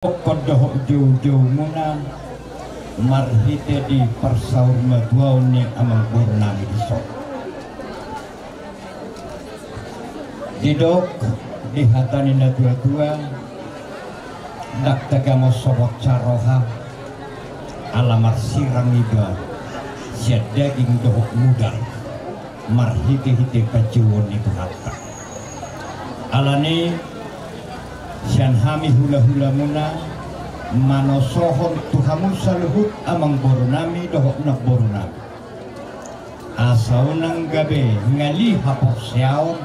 Kodoh jauh-jauh muna marhite di persaur maduaw ni amang purnami disok. Didok dihatani na dua-dua daktaga mo sobot caroha alamar sirang iba siya daging dohok mudal marhite-hite kajiwon itu hatta alani siyan hami hula-hula muna manosohon tuhamun saluhut amang borunami dohok na borunami asaw ng gabi ngali hapok siyaw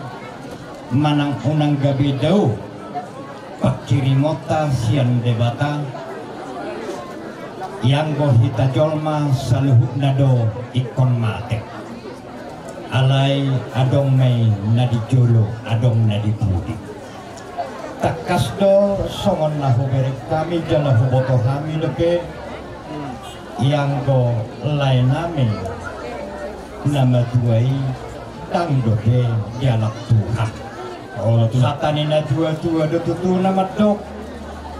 manang unang gabi daw pakirimota siyan debata yang bohita jolma saluhut na do ikon mate alay adong may nadijolo adong nadipudi takas do songon na huberik kami jala huboto kami leke yang go lain nami nama duai tang dohe jalak Tuhan satani na dua-dua do tutu nama dok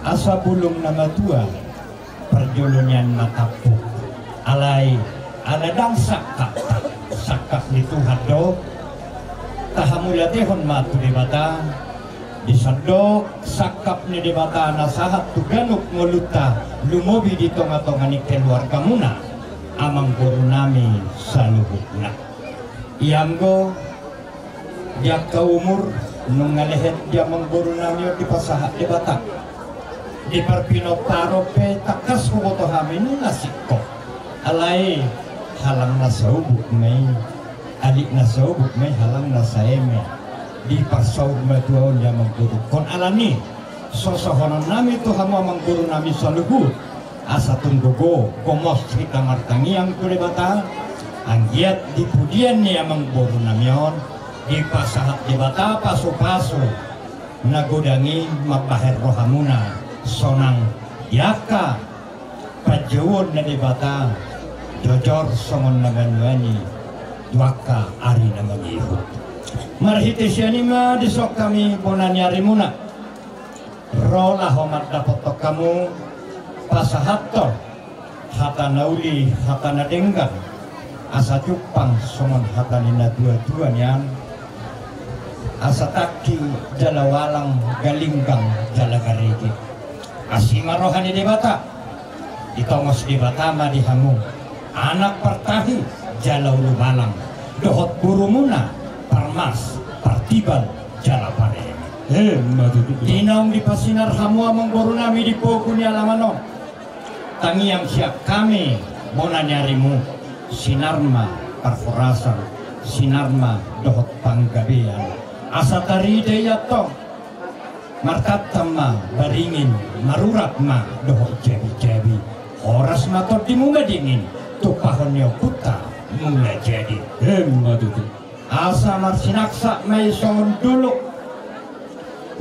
asa bulung nama tua perjolonyan matapu alai aladang sakak di Tuhan do tahamulatehon matu di mata disadok sakap ni debata nasahat tuganuk ngoluta lumobi di tonga-tonga ni keluarga muna amang guru nami saluhutna ianggo jaka umur nungalehet dia mengguru nami di pasahat debata di perpino parope takas huboto hamini nasiko alai halang nasaubuk may adik nasaubuk may halang nasaeme di pasaur maduaw niya mangguru kon alani sosohonon nami to hamo mangguru nami saluhu asa tunggogo komos kita martangi yang kulebata anggiat di pudian niya mangguru namion di pasahat di bata paso-paso nagodangi mabaher rohamuna sonang yaka pajawon na di bata jojor songon naganwani duaka ari na mag-ihot marhite siya nima disok kami bonanyari muna rola homat dapotok kamu pasahato hata nauli hata nadenggan asa cupang songon hata nina dua-dua niyan asa taki jalawalang galinggang jalagarigi asima rohani debata ditongos debata ma dihangung anak pertahi jalau lubalang dohot buru muna parmas partibal jalapare dinaung di pasinar hamua mengguru nami di pokoknya alamano tangi yang siap kami bona nyarimu sinarma parforasan sinarma dohot panggabean asa taride yato martatama baringin maruratma dohot jebi-jebi horas mator dimunga dingin tupahonyo puta mulai jadi asa marsinaksa may songon dulu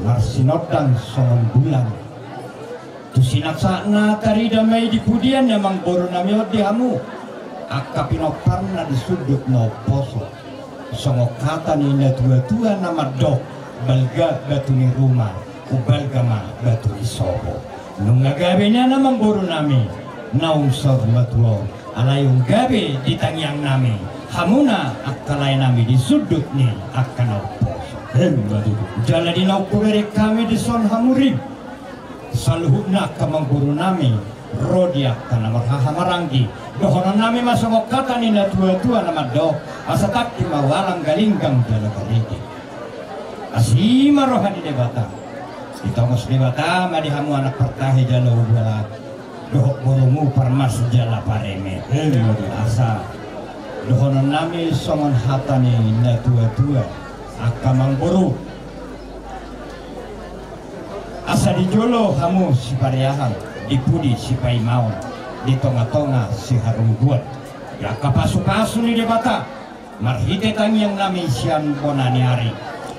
marsinotang songon bulan tu sinaksa na tarida may dipudian yamang boro namiot dihamu akapinoparna di sudut no poso songo kata ni na tua-tua nama dok balga batu ni rumah ubalgama batu isobo nungagabe niya namang boro nami naung sor matuo alayong gabi ditangyang nami hamuna akalay nami di sudut ni akan oposo jala di naupubere kami di son hamurib saluhutna kamang guru nami rodia kana marhahamaranggi dohonon nami masongok kata ni na tua-tua nama do asa takti mawalang galinggang jala galigi asima rohani debata ditongos debata madihamu anak pertahe jala ubala dohok borongu parmas jala pareme asa dohonon nami songon hatani na tua-tua akamang buru asa dijolo hamu si pariahan dipudi si paimau di tonga-tonga si harum buat ya kapasu-pasu ni debata marhite tangi yang nami sian bonaniari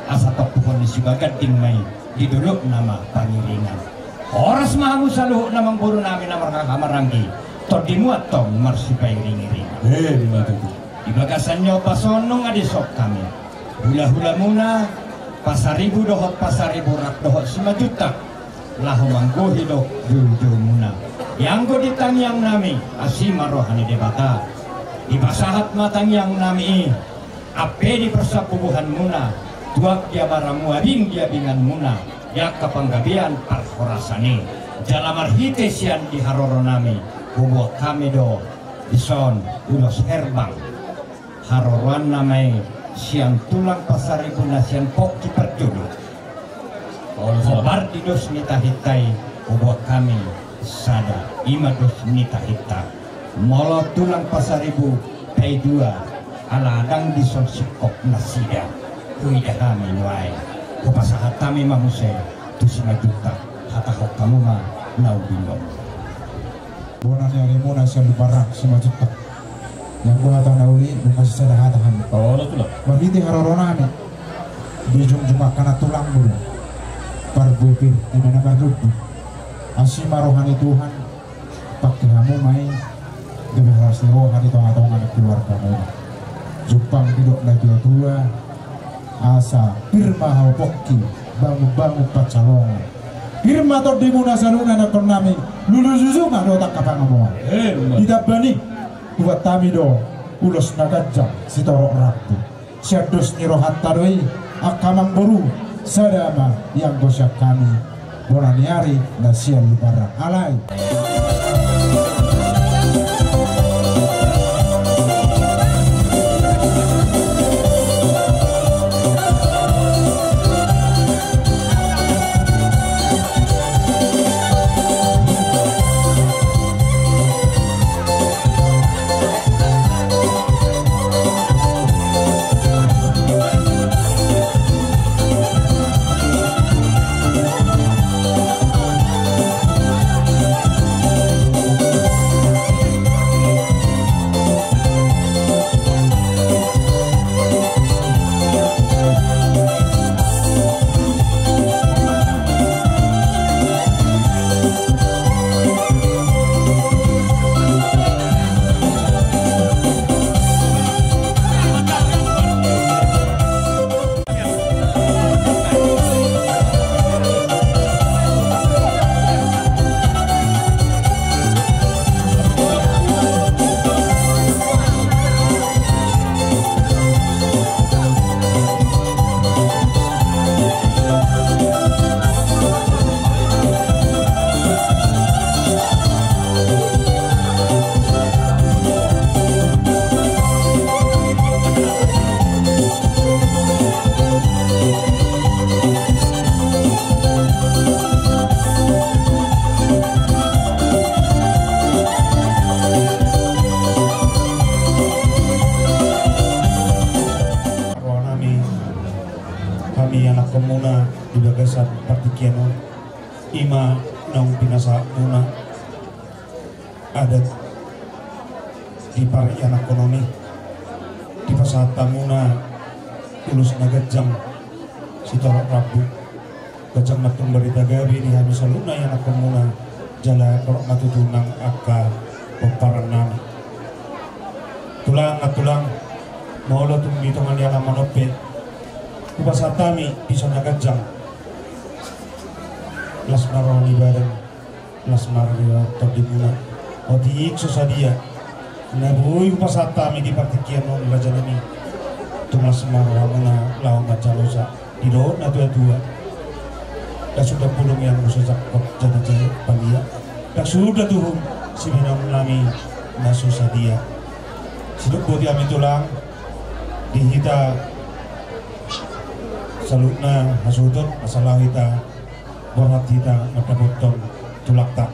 asa topuhon si bagading may diduluk nama pangiringan oras mahamu saluh namang buru nami namar kamaranggi to dimuat tong marsipay ring-ring di bagasannya pasonong adisok kami hula-hula muna pasaribu dohot pasaribu rak dohot 5 juta lahu mangguhidok jujumuna yang goditang yang nami asima rohani debata di pasahat matang yang nami ape di persapubuhan muna tuak dia baramu abing dia bingan muna ya kapanggabian parhorasani jalamar hitesian di haroro nami bubuh kami do bison ulos herbang haroroan namai siang tulang pasaribu nasian poki perjudu Obar di dos nita hitai bubuh kami sada ima dos nita hita molo tulang pasaribu pay dua aladang dison sikok nasida kuida kami nuai kupasahat kami mamuse tusina juta hatahok kamu ma nau bingung bonan yang muna siya luparak si majutak yang gua hatang nauli masih sada hatahan tulang mabiti harorona di jumjuma kana tulang bulu parbupir di mana badudu asima rohani Tuhan pakai kamu mai demi harus rohani tonga-tonga di keluarga kamu Jepang hidup lagi tua asa firma hau pokki bangu-bangu pacalongan firma to di muna saluna na kornami lulu susu nggak do tak kapang ngomong tidak bani buat tami do ulos nagajang si torok rabu siados nirohat taroi akamang boru sadama yang gosyak kami bonaniari nasian libaran alai kami anak komuna di bagasan partikiano ima naung pinasa muna adat di pari anak ekonomi di pasata muna ulus nagajang si torok rabu gajang matung berita gabi di hami saluna anak komuna jala torok matutunang aka peparan nami tulang maulo tumbi tongan yana manope kupasatami bisa nagajang las maroni badan las maroni terdimuna odi susadia nabui kupasatami di partikian non rajanami tumas marwana lau macalosa di do na tua dah sudah pulung yang musuh kok jadi palia dah sudah tuh si minam nami nasusadia siduk bodi ami tulang dihita salutna hasudut masalah kita borat kita mata botol tulak tak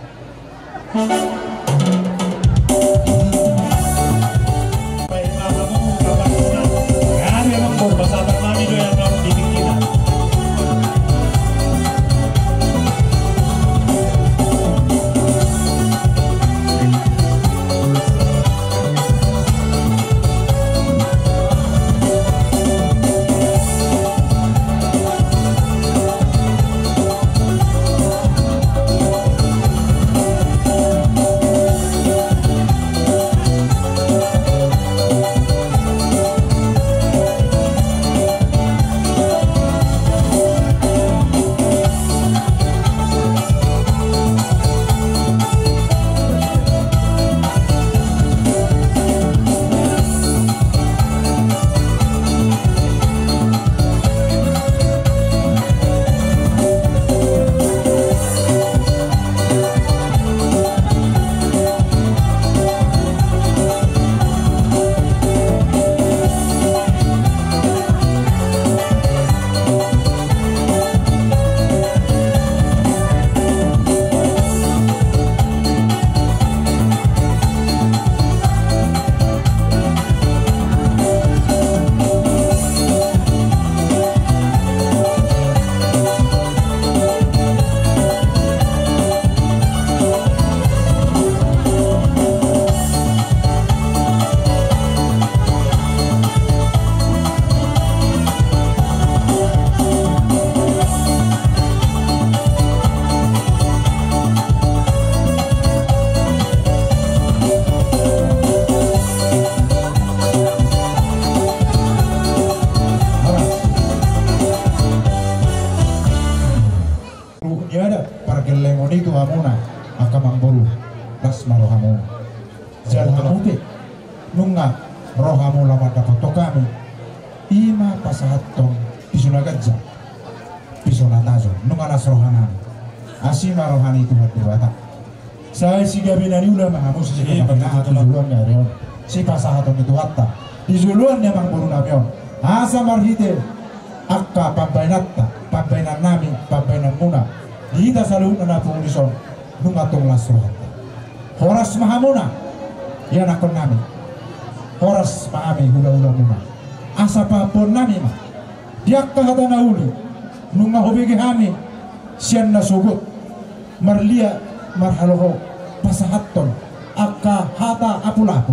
tuhamuna akamang buru lasma rohamu jalhamuti nunga rohamu lama dapat kami ima pasahatong pisunagajja pisonatazo nunga las rohana asima rohani Tuhan dewata saya si gabinani ulama hamus si gabinani duluan ya reon si pasahatong itu hatta di duluan ya mang buru namion asa marhite akka pambainatta pambainan nami pambainan muna kita selalu menapung lison nungatong lasroh horas mahamuna ya nakon nami horas maami hula-hula muna asa papon nami ma dia kahata nauli nunga hobegi hami sian nasugut marlia marhaloho pasahatton akka hata apulapu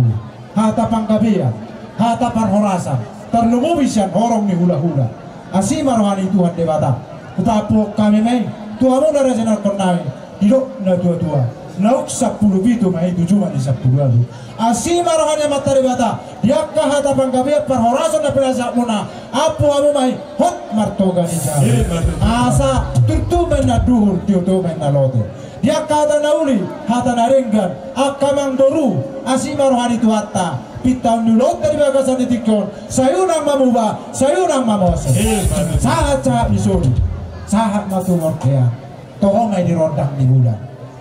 hata pangkabian hata parhorasan terlumubisan horong ni hula-hula asima rohani Tuhan dewata utapo kami mai tuamu na raja nakon nami hidok na tua-tua nauk 10 bitu mai itu cuma di 10 lalu asima rohani mata dewata dia kahata pangkabian parhorasan na pelasa muna apu amu mai hot martoga ni jahe asa tutu mena duhur tiutu mena lote dia kata nauli hata narenggan akamang doru asima rohani tuhatta pitang nulot dari bagasan ditikon sayunang mamuba sayunang mamose sahat misuri sahat matungor kaya tohong ay dirondang di bulan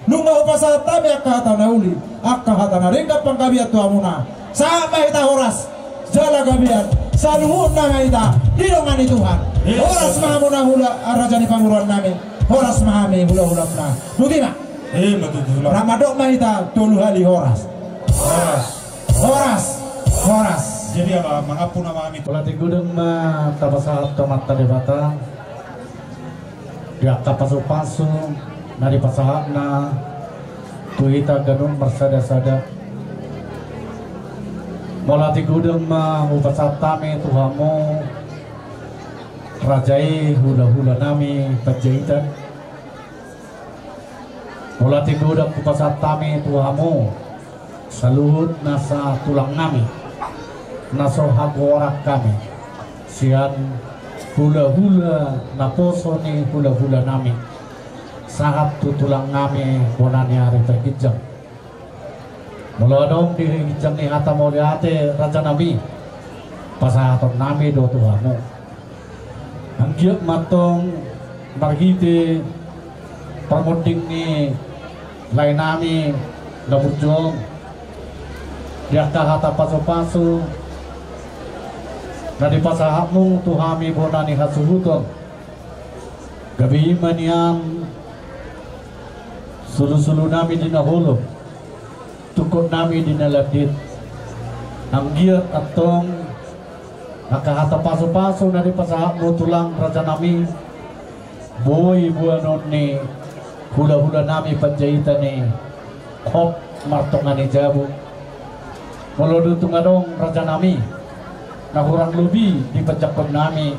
nunga upasa tabi akata nauli akahata narenggan pangkabiat tuamuna sahat mahita horas jala gabian saluhun na mahita dilongani Tuhan horas mahamuna hula arajani panguruan nami horas mahami hula-hula na butina ramadok mahita tulu hali horas horas jadi apa mengapun nama kami Pelatih gudeng mah tapasahat tomat tadi batang dia tapasu-pasu nari pasahakna tuita ganun bersada-sada Pelatih gudeng mah upasat tami tuhamu rajai hula-hula nami pajahitan Pelatih gudeng upasat tami tuhamu saluhut nasa tulang nami naso hagorak kami sian hula-hula naposo ni hula-hula nami sahat tulang nami bonani hari terkijang melodong di hijang ni hata moliate raja nabi pasahaton nami do tuhamu anggiat matong marhite permunding ni lain nami nabujong dia hata pasu-pasu nadi pasahapmu tuhami bonani hasuhuton gabi manian sulu-sulu nami dina hulu tukut nami dina ladit anggiat atong nakahata pasu-pasu nadi pasahapmu tulang raja nami boy buanon ni hula-hula nami panjahitan ni hop martongani jabu melodu tungadong raja nami na kurang lebih di pecakon nami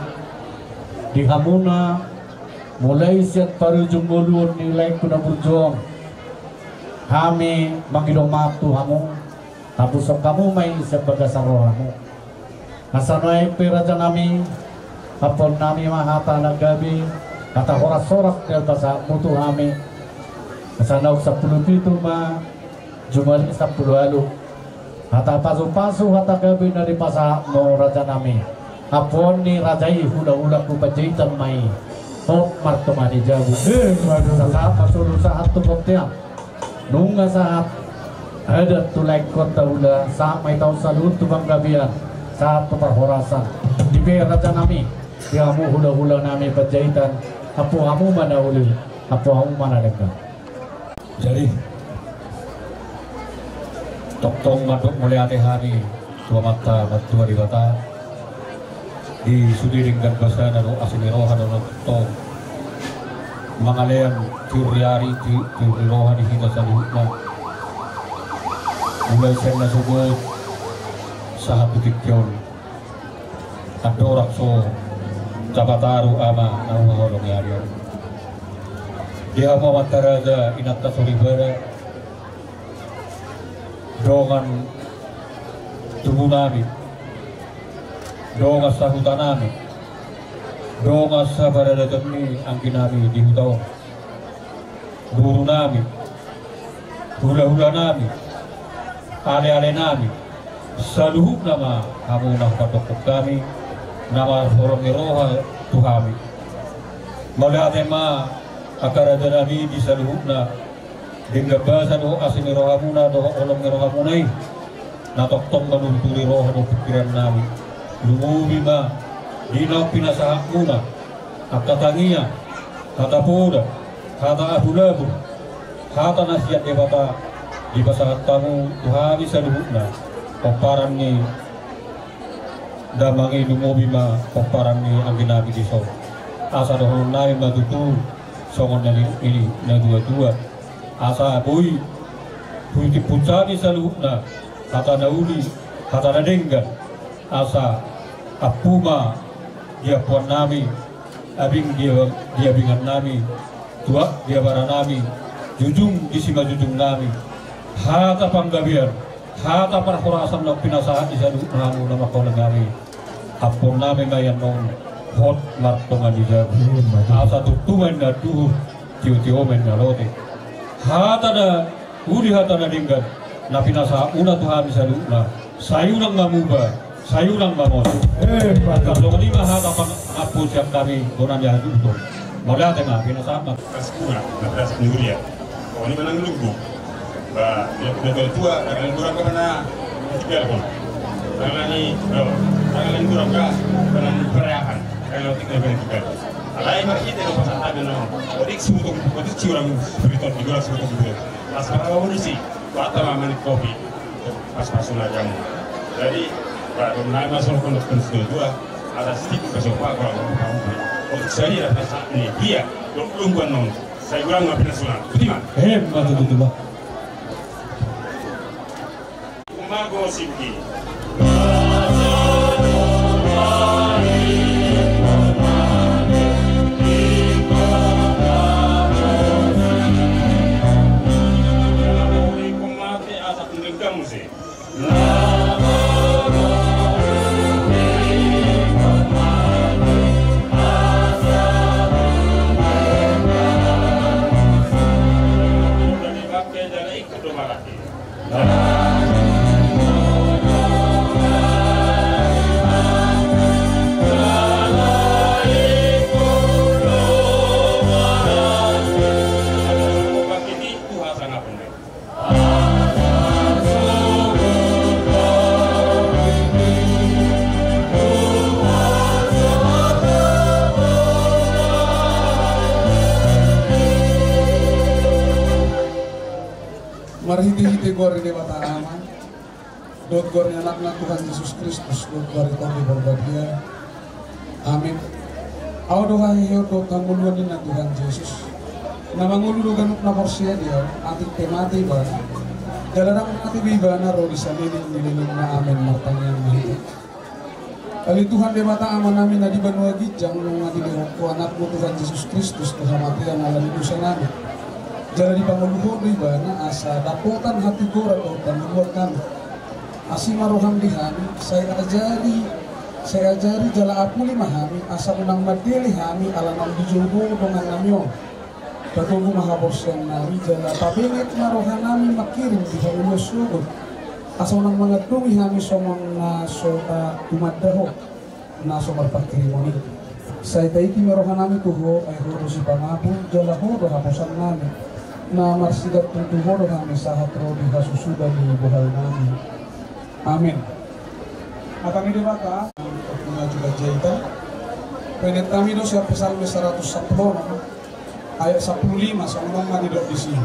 di hamuna mulai siat paru jumbolun nilai kuna burjong kami mangidong maaf tuhamu tabusok kamu may sebagai sarohamu nasanoy pe raja nami hapon nami mahata nagabi kata horas-horas del basa mutu kami nasanaw 10 pitu ma jumali 10 alu hata pasu-pasu hata gabi dari pasah mo raja nami apon ni rajai hula-hula ku pajahitan mai hop martomani jabu saat masuk saat tu koptiam nunga saat ada tulai kota hula saat mai tahu salut tu bang gabian saat tu perhorasan di raja nami diamu hula-hula nami pajahitan apu hamu mana uli apu hamu mana dekat jadi tong madok mulai hari tua mata matua di bata di sudiring dan basa nanu asli rohan nanu tong mangalean curiari curi rohan di hingga saluhutna mulai sena sebut sahat butikyon adorak so cabataru ama nanu holong yarian dia mau mataraja inatta soribara dongan tubuh nami dongan sahutan nami dongan sabarada kami angkin nami di hutau guru nami, hula-hula nami, ale-ale nami, saluhuk nama kamu nak patokok kami, nama horong roha tuhami. Malate ma akara nabi di saluhuk na dengan bahasa doh asin roha muna doh olong roha munai, natok tong manunturi roha doh pikiran nami, lumubi ma dina pinasahak muna, akatangia, kata poda, kata abulabu, kata nasihat debata di pasangan tamu tuhami saluhukna, peparan ni damangi lumubi ma peparan ni anginabi di so, asa doh nami matutu, songon ini na dua-dua. Asa boy puiti puncani saluhukna kata nauli kata nadenggan asa apuma dia puan nami abing dia bingan nami tua dia bara nami jujung disima jujung nami hata panggabiar hata parhorasan nak pinasahan di saluhukna nama kau nami apun nami mayan nong hot martongan di jabu asa tutumen na duhur tiu-tiu men na lote hata na uri hata na dinggan na pinasa una Tuhan saluhna sayurang mamuba sayurang mamon kalau lima hata pang apu siap kami donan ya itu modal tengah pinasa apa kaskura na pras nuria ko ni manang lugu ba ya tua akan kurang ke mana tiga pun kalau ni akan kurang ke mana perayaan kalau tiga tiga alai mari kita no pasal ada no odik subuh odik ciuram beriton di gula subuh subuh pas para polisi kata maman kopi pas pasuna jamu jadi baru naik masuk ke konstitusi dua ada sedikit kesopa kalau kamu odik saya ada saat ini dia lungguan non saya ulang nggak pernah sunat bagaimana hebat itu bah umago sibki Marhiti-hiti gor di mata aman, dot gor anak Tuhan Yesus Kristus, dot gor itu berbahagia. Amin. Aw doa hiyo dot kamuluan ni na Tuhan Yesus. Na mangululo ganuk na porsiya dia, ating temati ba? Dalarang ating biba na ro di sa nililin na amin martanyang mahiti. Kali Tuhan di mata aman namin na di banwa gijang nung ating anak mo Tuhan Yesus Kristus kahamatian alam ito sa namin. Jalan di panguluhur di bana asa dapotan hati gora o panuluan kami asi maroham dihami saya ajari jala apuli mahami asa unang madili hami alanang dijogo dengan namyo patubu mahabos yang nami jala pabingit marohan nami makirim di halulos sugod asa unang mga tungi hami somong na sota dumadaho na somar pagkirimoni saya taiti marohan nami tuho ay huro si pangapun jala huro haposan nami na marsigat tuntuho kami sa hatro di kasusuda ni buhay namin. Amin. At kami di bata, mga juga jaita, pwede kami do siya Psalm 110, ayat 15 sa unang manidok di sini.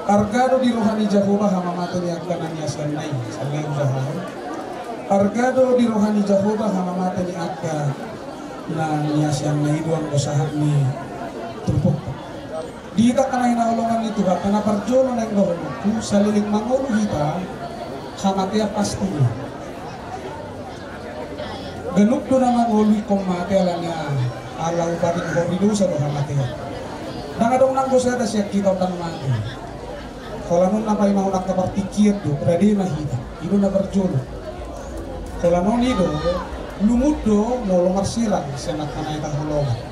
Argado di rohani Jehovah hamamatan ni akan niya sanay sa lenggahan. Argado di rohani Jehovah hamamatan ni akan na niya sanay doang usaha ni tupok. Dita kanay naulungan ni Tuhan, karena perjolo na yung gawin sa liling mangulo kita, hamatya pasti niya. Ganuk do na mangulo kong matya lang niya, alaw pa rin ko rido sa do hamatya. Nangadong nang gusto siya kita ang mati. Kalau nun na pa'y mahunak na partikiyat do, pwede mahita, ino na perjolo. Kalau nun nido, lumud do, molongar silang, siya nagkanay kahulungan.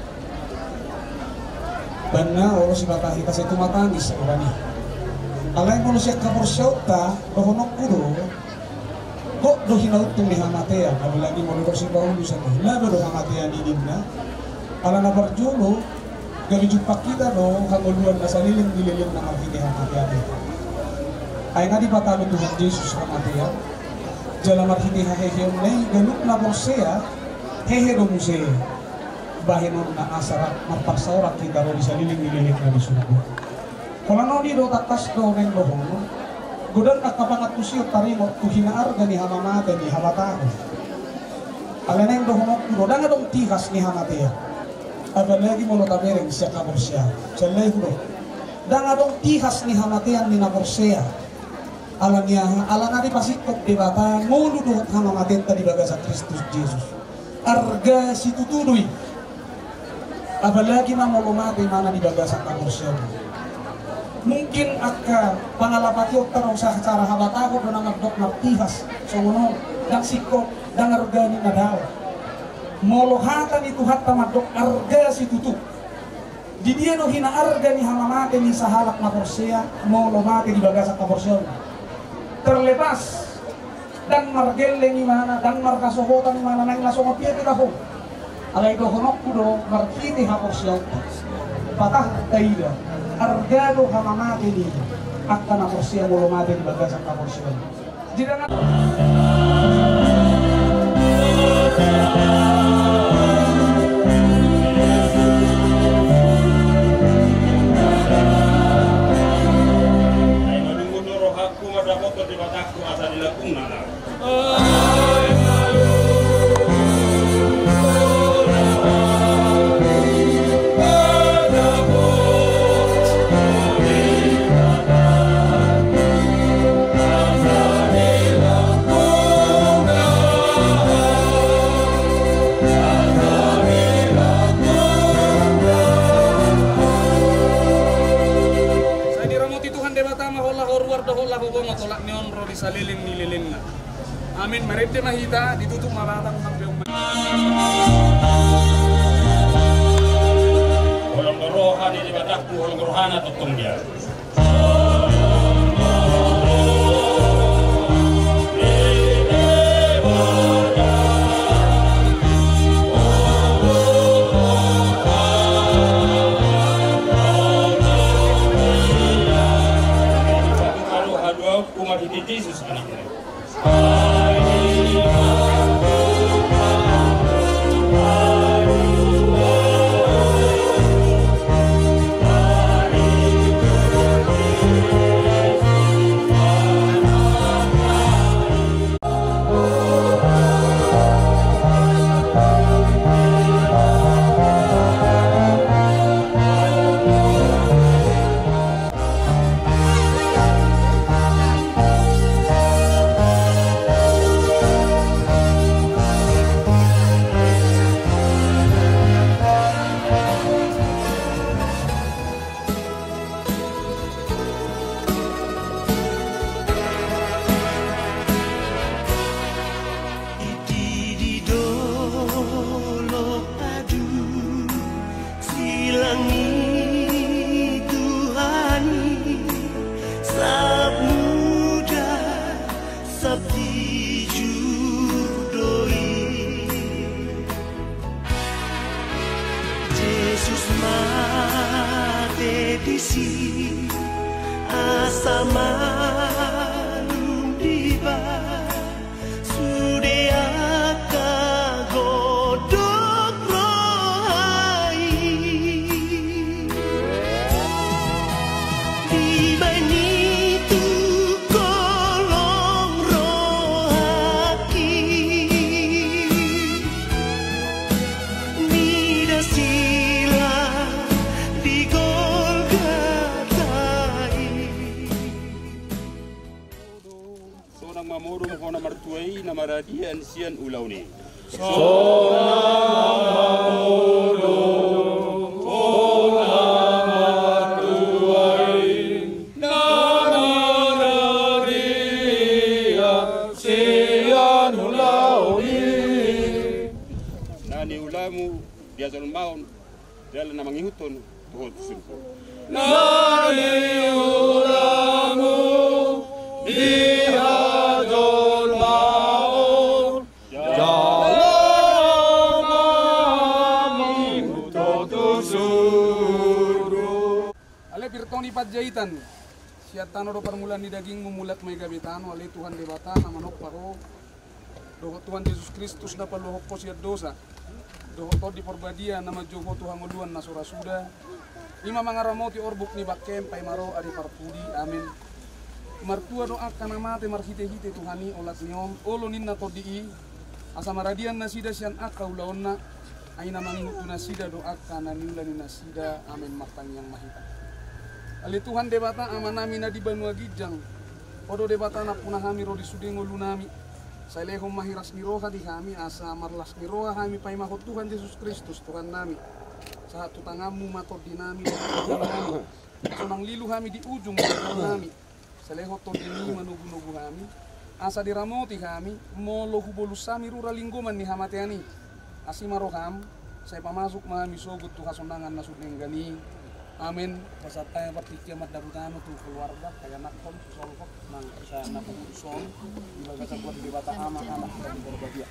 Bana oro si batahi kasi tumatangis sa urani. Alay mo siya kaporsyota, dohonok kudo, kok do hinautong ni hamatea, kabilagi mo do si Paulo sa labo do hamatea ni Dimna. Ala na barjulo, gabi jumpa kita do, kanguluan na saliling-nililing na marhini hamatea. Ay nga di patalo Tuhan Yesus hamatea, jala marhini hahehiyong na ganuk na borsea, hehe do musea. Bahinon na asarat magpagsaorat kita ro di saliling-nililing na disugo. Kung ano di do tatas do ng dohon, gudan nakapangat kusiyot tarimot kuhinaar gani hamamate ni hamataho. Alam na yung dohon ko, da nga dong tihas ni hamatea. Aba lagi mo lo tabereng siya kaborsya. Siya lagi ko, da nga dong tihas ni hamatean ni naborsya. Alam niya, alam na di pasikot di bata, ngulo do hamamaten tadi baga sa Kristus Jesus. Arga si tutudoy. Aba lagi na mo lumati mana di baga sa kaborsya. Mungkin akka pangalapat yun tarong sa cara habatago do nang agdok na tihas so uno dang sikot dang argani na daw molohatan itu hatta madok arga si tutu di dia no hinaarga ni hamamate ni sahalak na porsea molomate di bagasa ka porsyon terlepas dan margelle ni mana dan markasohotan ni mana nang lasong apia kita ho alay do honok kudo markiti ha porsyon patah taida argado hamamate ni akta na porsya molomate di bagasa ka porsyon jika na saliling-nililing na. Amin, marente mahita, ditutup maratang ng biyong Walang rohan di batakku, walang rohana tutong dia. Jesus anaknya. Maradian sian ulauni. Nani ulamu dia zon maun dalam namang ihutun buhon simpo. Nani ulamu dihajol maun jalan mutotusuru. Ale pirtoni Panjaitan. Siatan do permulaan di daging memulat may gabitano ale Tuhan debata na manok paro. Doho Tuhan Yesus Kristus na paluhok po siya dosa. Doho to di porbadia na majogo Tuhan nguluan na surasuda. Ima mangaramoti orbuk ni bakem pay maro ari parpudi. Amin. Martua doa kana mate marhite-hite Tuhani olat niom olo ninna to dii. Asa maradian na sida sian aka ulaonna. Aina manginutu na sida doa kana niula ni nasida. Amin matang yang mahita. Ali Tuhan debata amanami na di Banua Gijang. Odo debata na punahami ro di sudingo lunami. Sailehom mahiras niroha di kami asa marlas niroha kami pay mahot Tuhan Yesus Kristus Tuhan nami. Saat tutangamu mator dinami nami. Sonang lilu kami di ujung nami. Salehot to dini manugu-nugu kami. Asa diramoti kami molo hubolusami rura linggoman ni hamatiani. Asimaroham saya pamasuk mami sogut tu kasondangan nasudeng gani. Amin. Pasatay pati kiamat darutano tu keluarga kaya nakon solkok nang sa napuson ibaga sa buat di bata ama anak dari berbahagia.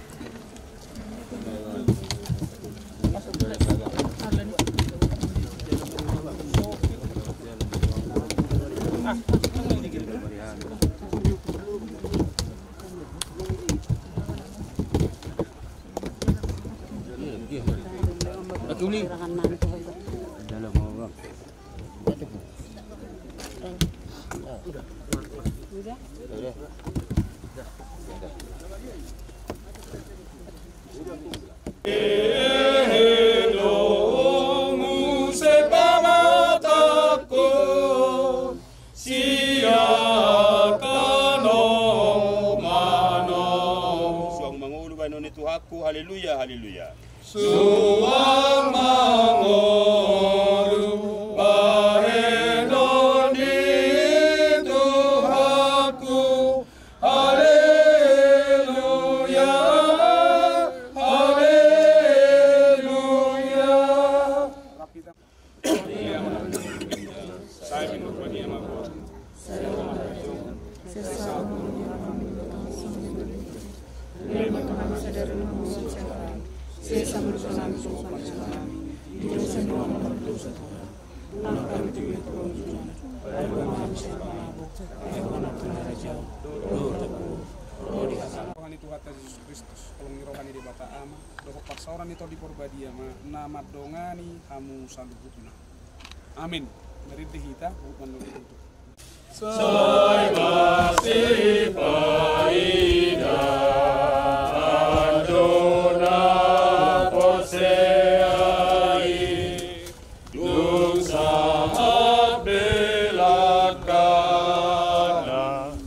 Haleluya, haleluya. Suang mangolu bahenon di Tuhanku. Haleluya, haleluya. Saya minum dia mabuk. Rohani Tuhan Yesus Kristus, tolong rohani di bata ama, dohok paksauran itu di porbadia ma, nama dongani kamu salubutna. Amin. Dari kita, bukan dari itu. Sai masih paida Adona poseai Dung saat belakana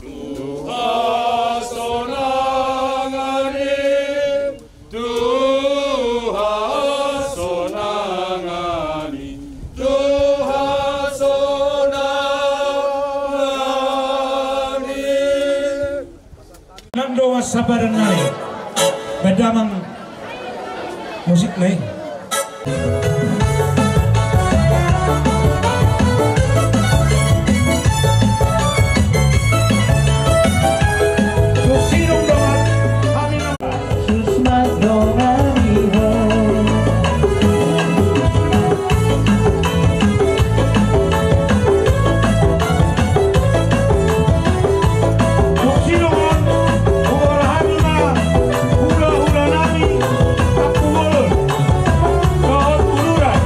Tuhan sonangani Tuhan sonangani Tuhan sonangani Nando sabaran naik bedamang musik naik. Hula-hula nami, tak pulun, kau puluran.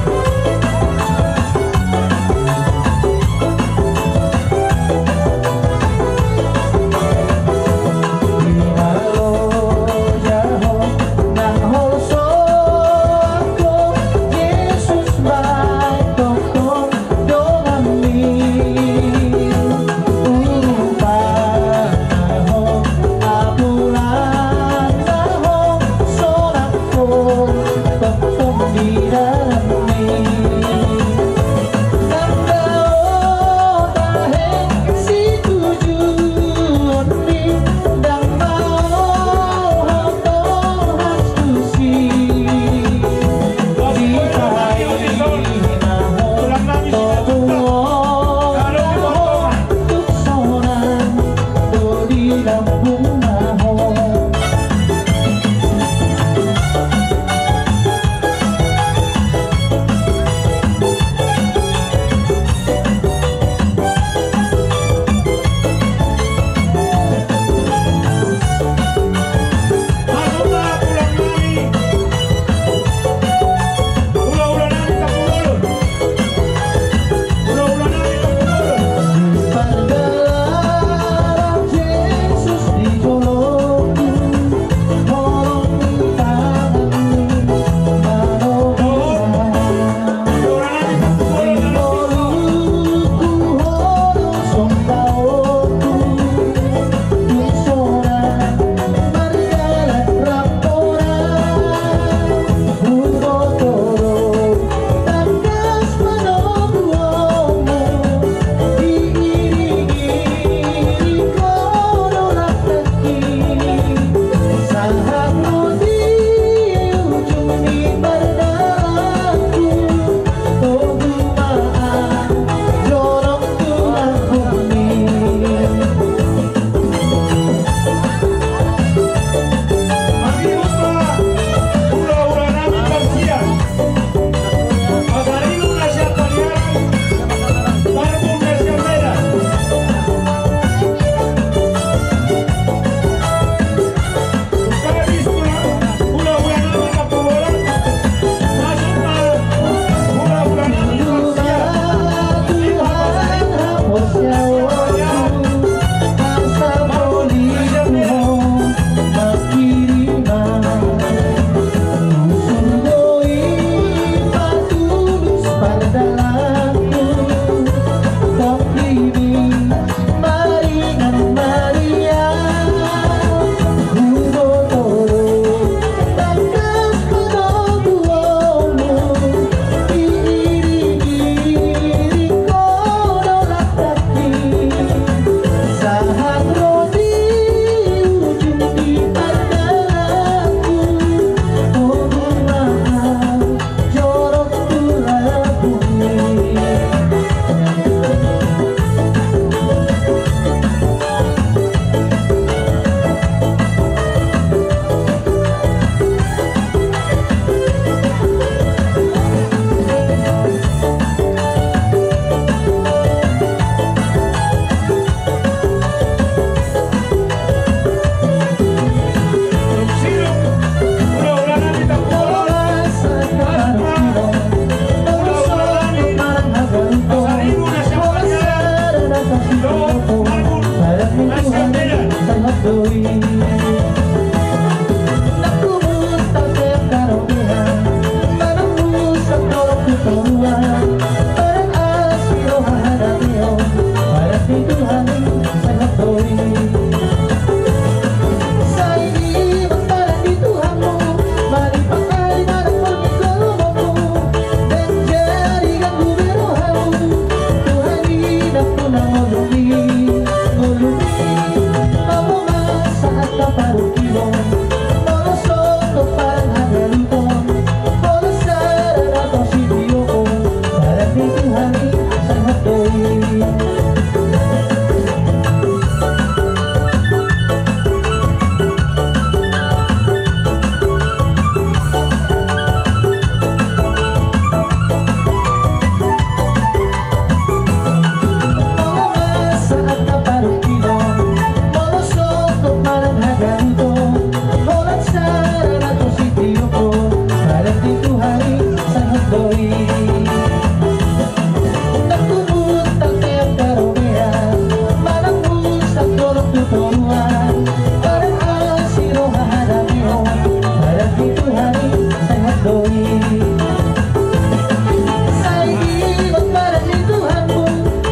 Saya ingin barang di Tuhanmu,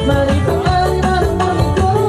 mari kembali bareng mengikut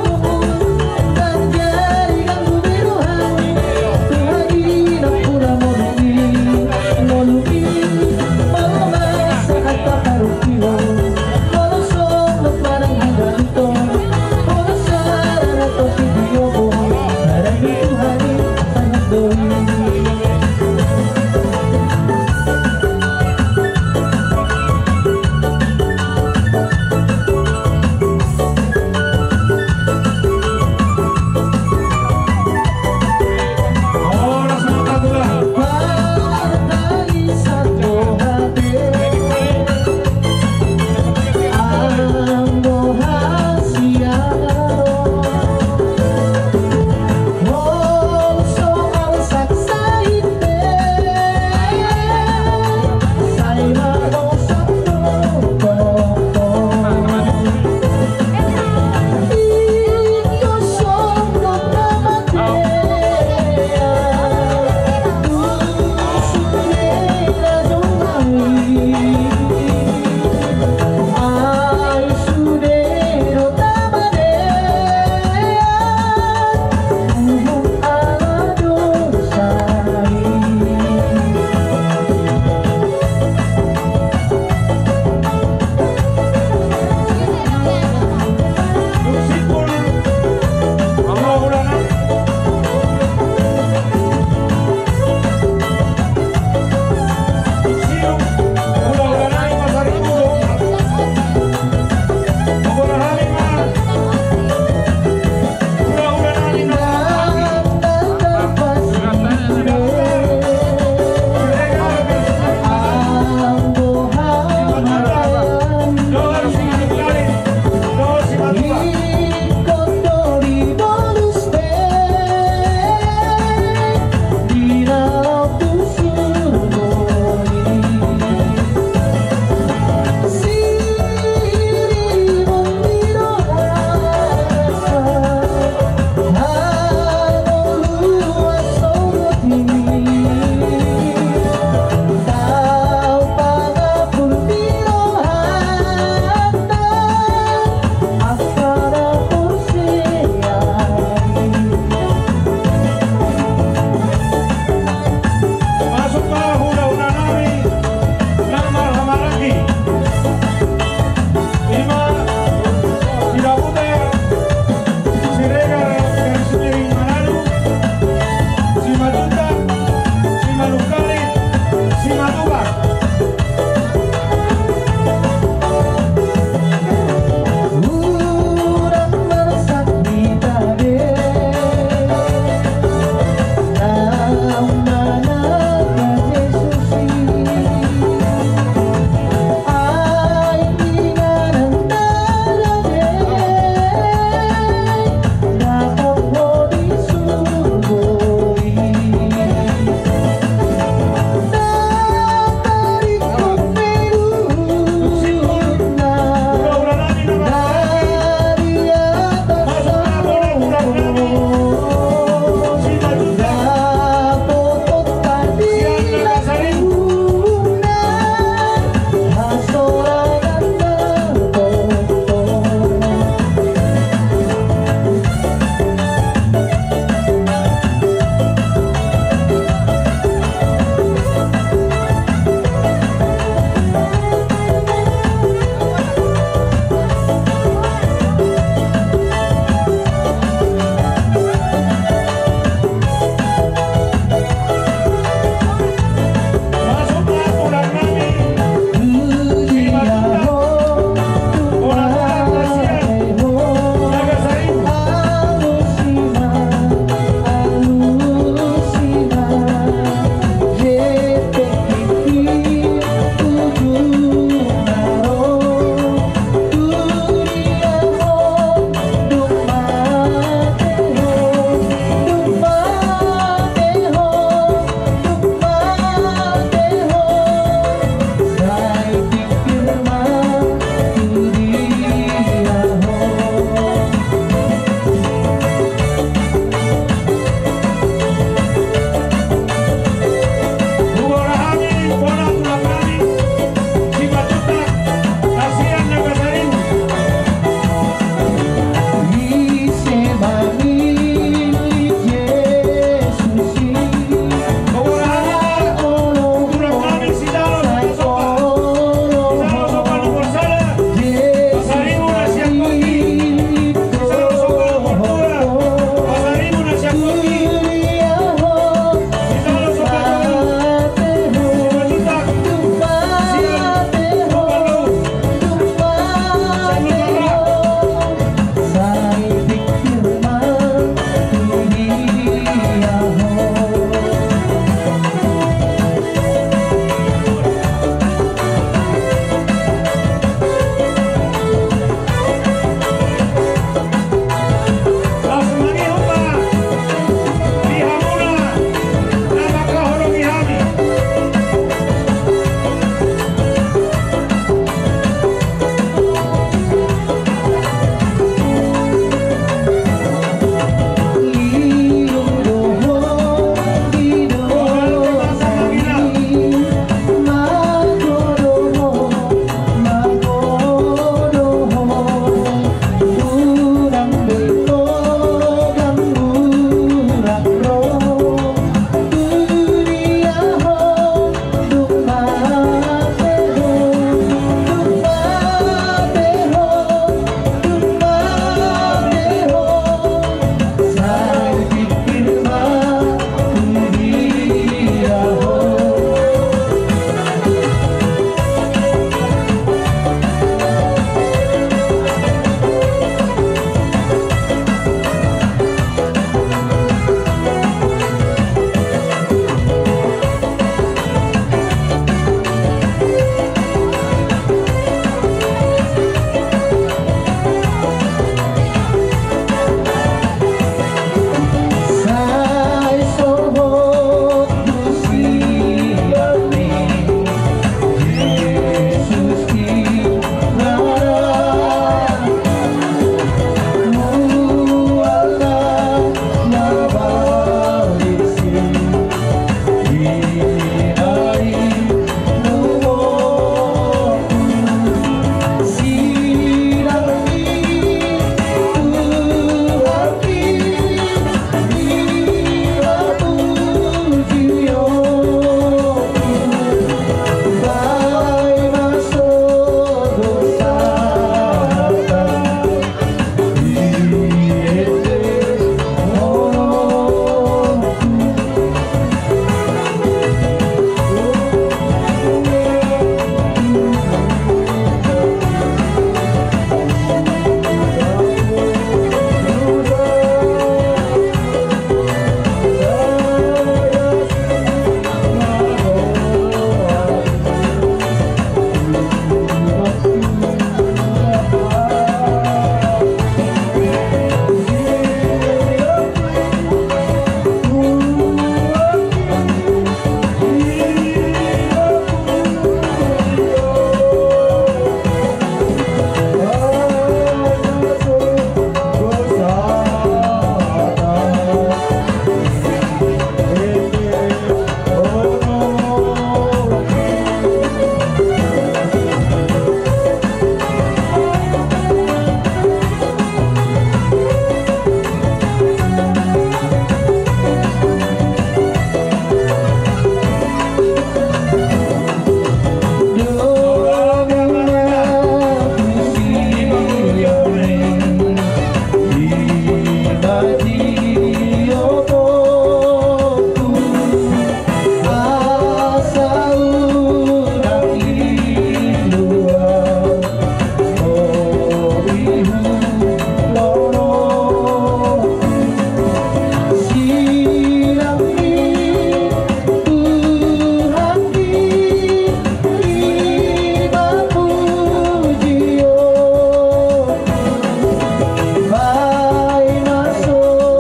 Vai na sua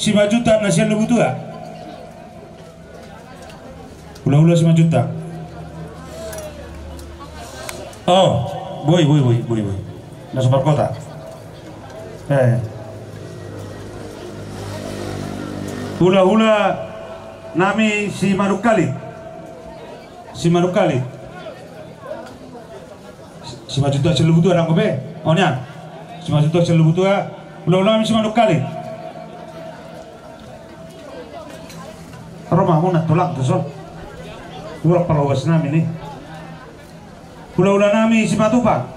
5 juta na siya lubutua. Hula-hula 5 juta. Oh, boy. Na super kota. Hula-hula nami si Marukali. Si 5 juta siya lubutua orang kobe. Oh niyan. 5 juta siya lubutua. Hula-hula nami si Marukali. Rumah mo natulak to so. Urap palawas namin eh. Hula-hula namin si Matupang.